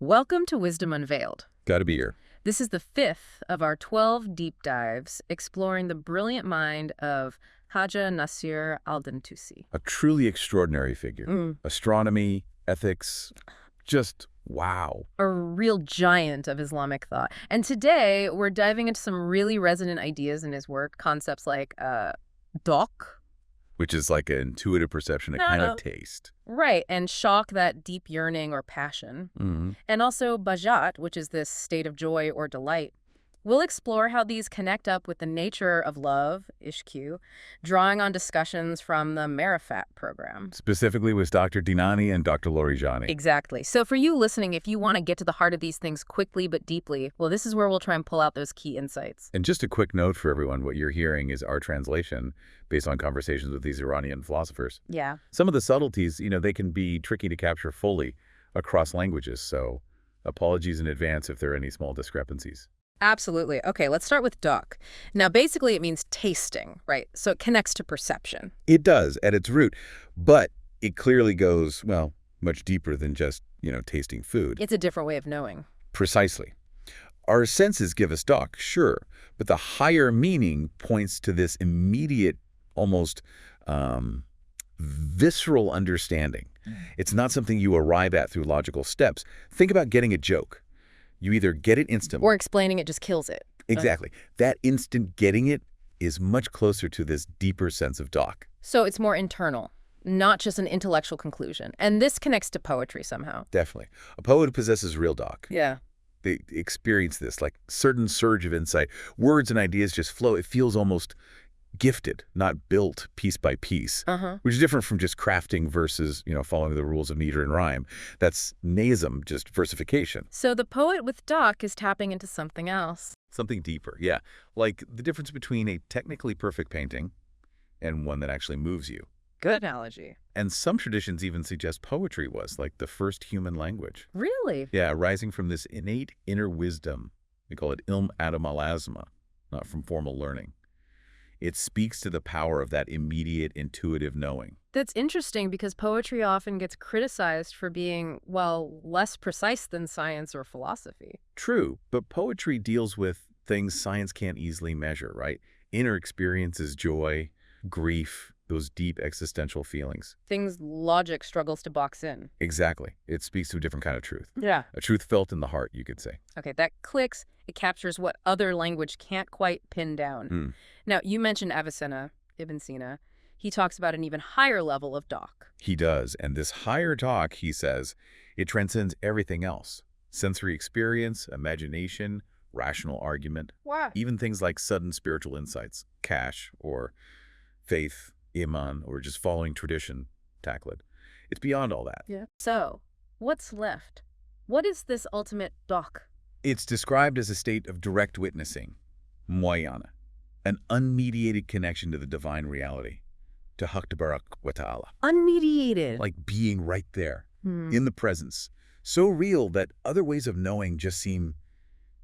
Welcome to Wisdom Unveiled. Gotta be here. This is the 5th of our 12 deep dives exploring the brilliant mind of Khajeh Nasir al-Tusi. A truly extraordinary figure. Astronomy, ethics, just wow. A real giant of Islamic thought. And today, we're diving into some really resonant ideas in his work, concepts like dhūq. Which is like an intuitive perception, a kind of taste. Right, and shūq, that deep yearning or passion. And also Behjat, which is this state of joy or delight. We'll explore how these connect up with the nature of love, ishq, drawing on discussions from the Marifat program. Specifically with Dr. Dinani and Dr. Larijani. Exactly. So for you listening, if you want to get to the heart of these things quickly but deeply, well, this is where we'll try and pull out those key insights. And just a quick note for everyone, what you're hearing is our translation based on conversations with these Iranian philosophers. Yeah. Some of the subtleties, they can be tricky to capture fully across languages, so apologies in advance if there are any small discrepancies. Absolutely. Okay, let's start with dhūq. Now, basically, it means tasting, right? So it connects to perception. It does at its root, but it clearly goes, well, much deeper than just, tasting food. It's a different way of knowing. Precisely. Our senses give us dhūq, sure, but the higher meaning points to this immediate, almost visceral understanding. It's not something you arrive at through logical steps. Think about getting a joke. You either get it instantly. Or explaining it just kills it. Exactly. That instant getting it is much closer to this deeper sense of dhūq. So it's more internal, not just an intellectual conclusion. And this connects to poetry somehow. Definitely. A poet possesses real dhūq. Yeah. They experience this, like certain surge of insight. Words and ideas just flow. It feels almost gifted, not built piece by piece, which is different from just crafting versus, following the rules of meter and rhyme. That's nasum, just versification. So the poet with dhūq is tapping into something else. Something deeper, yeah. Like the difference between a technically perfect painting and one that actually moves you. Good analogy. And some traditions even suggest poetry was like the first human language. Really? Yeah, arising from this innate inner wisdom. We call it ilm adam al-azma, not from formal learning. It speaks to the power of that immediate, intuitive knowing. That's interesting because poetry often gets criticized for being, well, less precise than science or philosophy. True, but poetry deals with things science can't easily measure, right? Inner experiences, joy, grief, those deep existential feelings. Things logic struggles to box in. Exactly. It speaks to a different kind of truth. Yeah. A truth felt in the heart, you could say. Okay, that clicks. It captures what other language can't quite pin down. Now, you mentioned Avicenna, Ibn Sina. He talks about an even higher level of dhūq. He does. And this higher dhūq, he says, it transcends everything else. Sensory experience, imagination, rational argument. Wow. Even things like sudden spiritual insights, cash, or faith, iman, or just following tradition, taqlid. It's beyond all that. Yeah. So, what's left? What is this ultimate dhūq? It's described as a state of direct witnessing, mu'āyana, an unmediated connection to the divine reality, to Haqq Tabarak wa Ta'ala. Unmediated. Like being right there, in the presence. So real that other ways of knowing just seem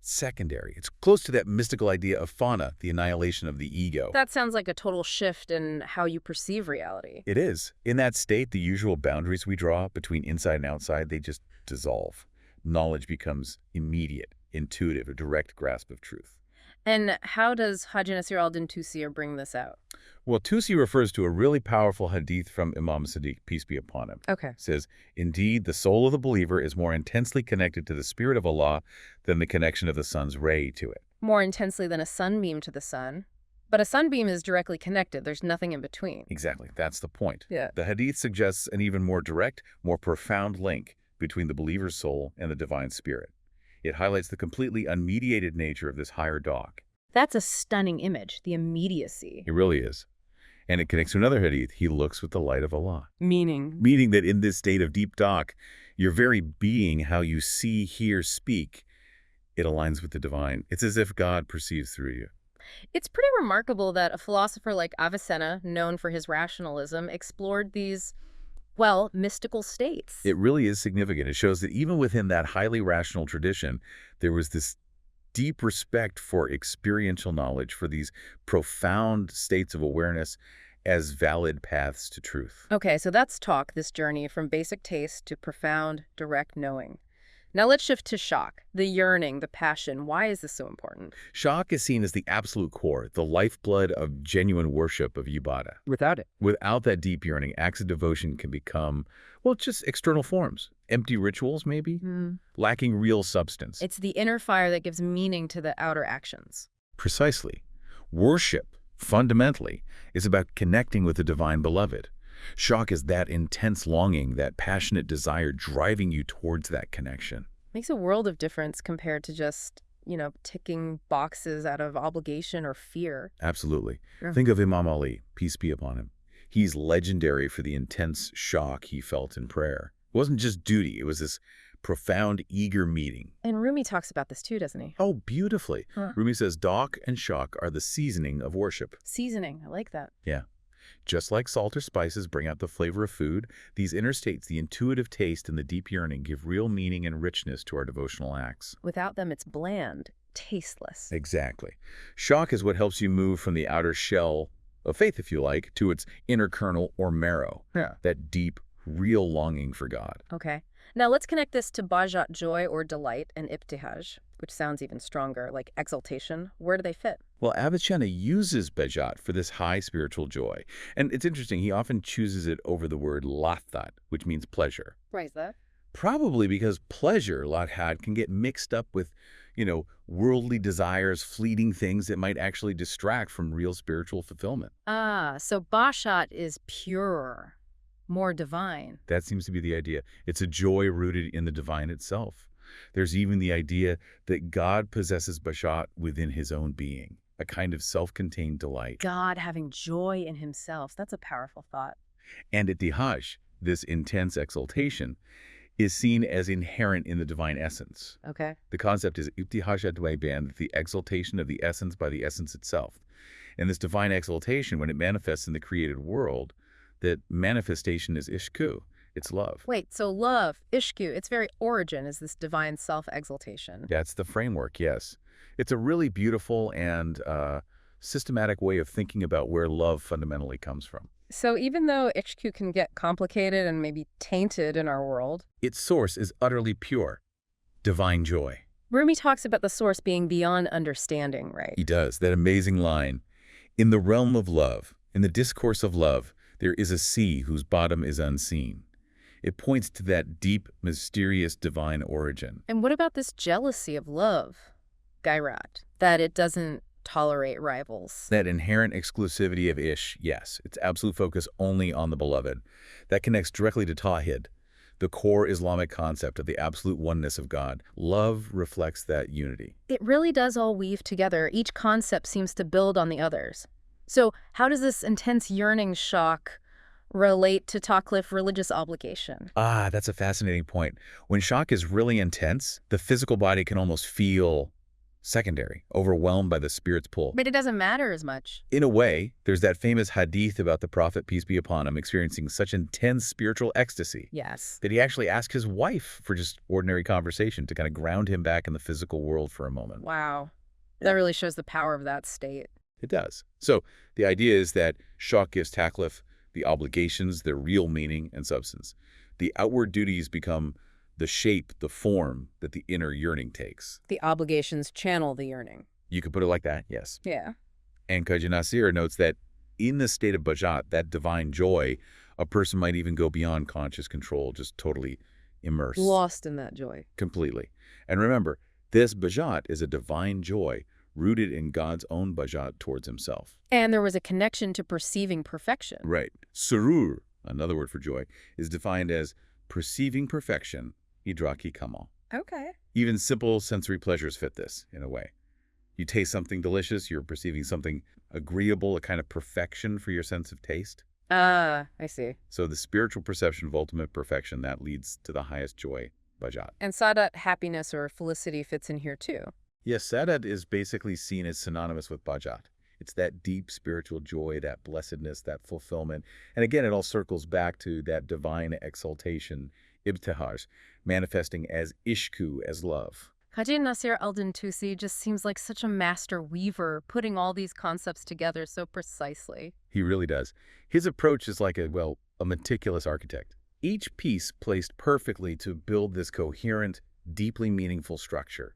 secondary. It's close to that mystical idea of fana, the annihilation of the ego. That sounds like a total shift in how you perceive reality. It is. In that state, the usual boundaries we draw between inside and outside, they just dissolve. Knowledge becomes immediate, intuitive, a direct grasp of truth. And how does Khajeh Nasir al-Tusi bring this out? Well, Tusi refers to a really powerful hadith from Imam Sadiq, peace be upon him. Okay. It says, indeed, the soul of the believer is more intensely connected to the spirit of Allah than the connection of the sun's ray to it. More intensely than a sunbeam to the sun. But a sunbeam is directly connected. There's nothing in between. Exactly. That's the point. Yeah. The hadith suggests an even more direct, more profound link between the believer's soul and the divine spirit. It highlights the completely unmediated nature of this higher dhūq. That's a stunning image, the immediacy. It really is. And it connects to another hadith. He looks with the light of Allah. Meaning? Meaning that in this state of deep dhūq, your very being, how you see, hear, speak, it aligns with the divine. It's as if God perceives through you. It's pretty remarkable that a philosopher like Avicenna, known for his rationalism, explored these, well, mystical states. It really is significant. It shows that even within that highly rational tradition, there was this deep respect for experiential knowledge, for these profound states of awareness as valid paths to truth. Okay, so that's talk, this journey from basic taste to profound, direct knowing. Now let's shift to Shūq, the yearning, the passion. Why is this so important? Shūq is seen as the absolute core, the lifeblood of genuine worship of ibadah. Without it. Without that deep yearning, acts of devotion can become, well, just external forms. Empty rituals, maybe? Lacking real substance. It's the inner fire that gives meaning to the outer actions. Precisely. Worship, fundamentally, is about connecting with the divine beloved. Shūq is that intense longing, that passionate desire driving you towards that connection. Makes a world of difference compared to just, ticking boxes out of obligation or fear. Absolutely. Yeah. Think of Imam Ali, peace be upon him. He's legendary for the intense shūq he felt in prayer. It wasn't just duty, it was this profound, eager meeting. And Rumi talks about this too, doesn't he? Oh, beautifully. Rumi says dhūq and shūq are the seasoning of worship. Seasoning, I like that. Yeah. Just like salt or spices bring out the flavor of food, these inner states, the intuitive taste and the deep yearning, give real meaning and richness to our devotional acts. Without them, it's bland, tasteless. Exactly. Shūq is what helps you move from the outer shell of faith, if you like, to its inner kernel or marrow. Yeah. That deep, real longing for God. Okay. Now let's connect this to Behjat, joy or delight, and Ibtihāj, which sounds even stronger, like exaltation. Where do they fit? Well, Avicenna uses Behjat for this high spiritual joy. And it's interesting, he often chooses it over the word Ladhdha, which means pleasure. Why is that? Probably because pleasure, Ladhdha, can get mixed up with, worldly desires, fleeting things that might actually distract from real spiritual fulfillment. Ah, so Behjat is purer, more divine. That seems to be the idea. It's a joy rooted in the divine itself. There's even the idea that God possesses Behjat within his own being, a kind of self-contained delight. God having joy in himself. That's a powerful thought. And Ibtihāj, this intense exaltation, is seen as inherent in the divine essence. Okay. The concept is Ibtihāj ad-dwayban, the exaltation of the essence by the essence itself. And this divine exaltation, when it manifests in the created world, that manifestation is ishq, it's love. Wait, so love, ishq, its very origin is this divine self-exaltation. That's the framework, yes. It's a really beautiful and systematic way of thinking about where love fundamentally comes from. So even though ishq can get complicated and maybe tainted in our world, its source is utterly pure, divine joy. Rumi talks about the source being beyond understanding, right? He does, that amazing line. In the realm of love, in the discourse of love, there is a sea whose bottom is unseen. It points to that deep, mysterious, divine origin. And what about this jealousy of love, Gairat, that it doesn't tolerate rivals? That inherent exclusivity of ish, yes, its absolute focus only on the beloved. That connects directly to Tawhid, the core Islamic concept of the absolute oneness of God. Love reflects that unity. It really does all weave together. Each concept seems to build on the others. So how does this intense yearning shūq relate to taklif, religious obligation? Ah, that's a fascinating point. When shūq is really intense, the physical body can almost feel secondary, overwhelmed by the spirit's pull. But it doesn't matter as much. In a way, there's that famous hadith about the Prophet, peace be upon him, experiencing such intense spiritual ecstasy. Yes. That he actually asked his wife for just ordinary conversation to kind of ground him back in the physical world for a moment. Wow. That really shows the power of that state. It does. So the idea is that shūq gives taklif the obligations, their real meaning and substance. The outward duties become the shape, the form that the inner yearning takes. The obligations channel the yearning. You could put it like that, yes. Yeah. And Khajeh Nasir notes that in the state of Behjat, that divine joy, a person might even go beyond conscious control, just totally immersed. Lost in that joy. Completely. And remember, this Behjat is a divine joy rooted in God's own Behjat towards himself. And there was a connection to perceiving perfection. Right. Surur, another word for joy, is defined as perceiving perfection, idraki kamal. Okay. Even simple sensory pleasures fit this, in a way. You taste something delicious, you're perceiving something agreeable, a kind of perfection for your sense of taste. Ah, I see. So the spiritual perception of ultimate perfection, that leads to the highest joy, Behjat. And Saadat, happiness or felicity, fits in here too. Yes, Saadat is basically seen as synonymous with Behjat. It's that deep spiritual joy, that blessedness, that fulfillment. And again, it all circles back to that divine exaltation, Ibtihāj, manifesting as ishq, as love. Khajeh Nasir al-Din Tusi just seems like such a master weaver, putting all these concepts together so precisely. He really does. His approach is like a meticulous architect. Each piece placed perfectly to build this coherent, deeply meaningful structure.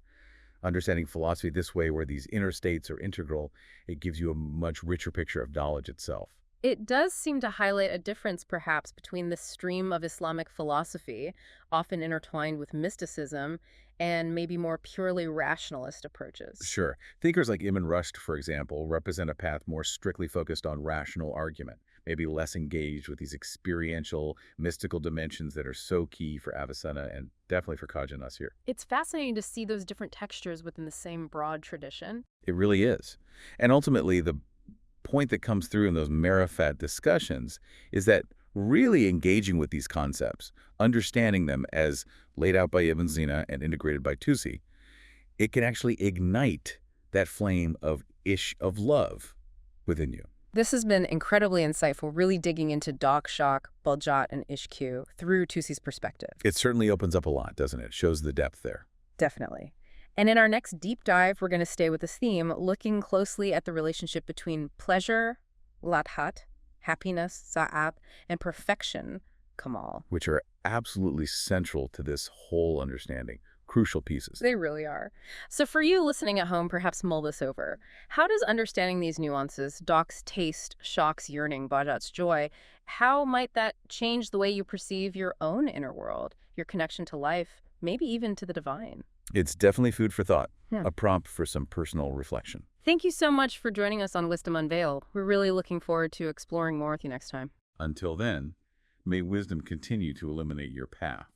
Understanding philosophy this way, where these inner states are integral, it gives you a much richer picture of knowledge itself. It does seem to highlight a difference, perhaps, between the stream of Islamic philosophy, often intertwined with mysticism, and maybe more purely rationalist approaches. Sure. Thinkers like Ibn Rushd, for example, represent a path more strictly focused on rational argument, maybe less engaged with these experiential, mystical dimensions that are so key for Avicenna and definitely for Khajeh Nasir. It's fascinating to see those different textures within the same broad tradition. It really is. And ultimately, the point that comes through in those Marifat discussions is that really engaging with these concepts, understanding them as laid out by Ibn Sina and integrated by Tusi, it can actually ignite that flame of love within you. This has been incredibly insightful, really digging into dhūq, Shūq, Behjat, and Ishq through Tusi's perspective. It certainly opens up a lot, doesn't it? It shows the depth there. Definitely. And in our next deep dive, we're going to stay with this theme, looking closely at the relationship between pleasure, Ladhdha, happiness, sa'at, and perfection, kamal. Which are absolutely central to this whole understanding. Crucial pieces. They really are. So for you listening at home, perhaps mull this over. How does understanding these nuances, dhūq's taste, Shūq's yearning, Behjat's joy, how might that change the way you perceive your own inner world, your connection to life, maybe even to the divine? It's definitely food for thought, a prompt for some personal reflection. Thank you so much for joining us on Wisdom Unveiled. We're really looking forward to exploring more with you next time. Until then, may wisdom continue to illuminate your path.